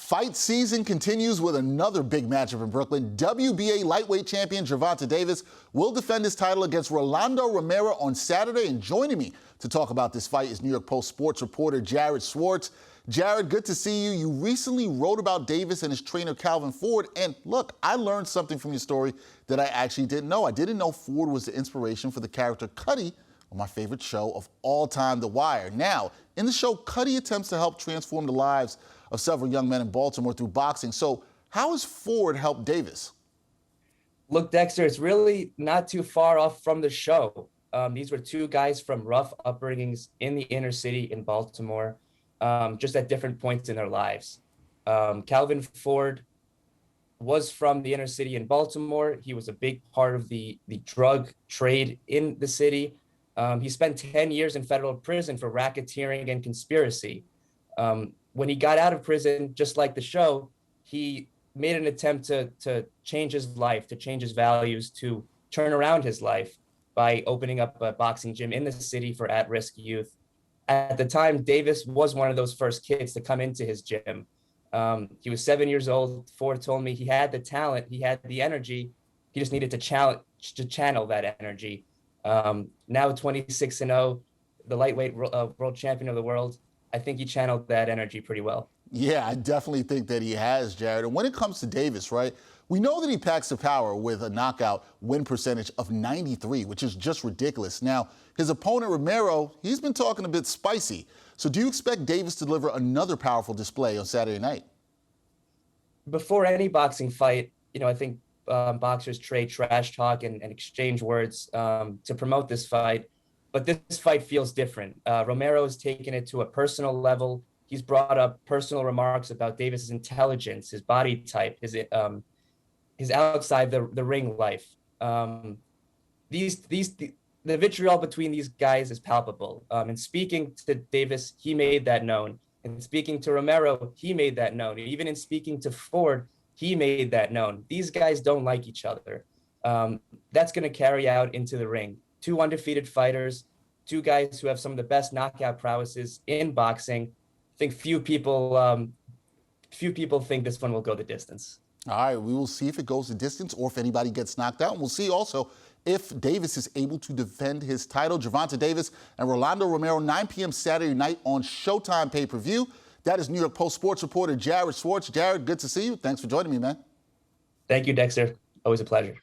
Fight season continues with another big matchup in Brooklyn. WBA lightweight champion Gervonta Davis will defend his title against Rolando Romero on Saturday. And joining me to talk about this fight is New York Post sports reporter Jared Schwartz. Jared, good to see you. You recently wrote about Davis and his trainer Calvin Ford. And look, I learned something from your story that I actually didn't know. I didn't know Ford was the inspiration for the character Cuddy on my favorite show of all time, The Wire. Now, in the show, Cuddy attempts to help transform the lives of several young men in Baltimore through boxing. So how has Ford helped Davis? Look, Dexter, it's really not too far off from the show. These were two guys from rough upbringings in the inner city in Baltimore, just at different points in their lives. Calvin Ford was from the inner city in Baltimore. He was a big part of the drug trade in the city. He spent 10 years in federal prison for racketeering and conspiracy. When he got out of prison, just like the show, he made an attempt to change his life, to change his values, to turn around his life by opening up a boxing gym in the city for at-risk youth. At the time, Davis was one of those first kids to come into his gym. He was 7 years old. Ford told me he had the talent, he had the energy. He just needed to channel that energy. Now 26-0, the lightweight world champion of the world. I think he channeled that energy pretty well. Yeah, I definitely think that he has, Jared. And when it comes to Davis, right, we know that he packs the power with a knockout win percentage of 93, which is just ridiculous. Now, his opponent, Romero, he's been talking a bit spicy. So do you expect Davis to deliver another powerful display on Saturday night? Before any boxing fight, I think boxers trade trash talk and exchange words to promote this fight. But this fight feels different. Romero has taken it to a personal level. He's brought up personal remarks about Davis's intelligence, his body type, his outside the ring life. The vitriol between these guys is palpable. And speaking to Davis, he made that known. And speaking to Romero, he made that known. And even in speaking to Ford, he made that known. These guys don't like each other. That's going to carry out into the ring. Two undefeated fighters, two guys who have some of the best knockout prowesses in boxing. I think few people think this one will go the distance. All right, we will see if it goes the distance or if anybody gets knocked out. And we'll see also if Davis is able to defend his title. Gervonta Davis and Rolando Romero, 9 p.m. Saturday night on Showtime pay-per-view. That is New York Post sports reporter Jared Schwartz. Jared, good to see you. Thanks for joining me, man. Thank you, Dexter. Always a pleasure.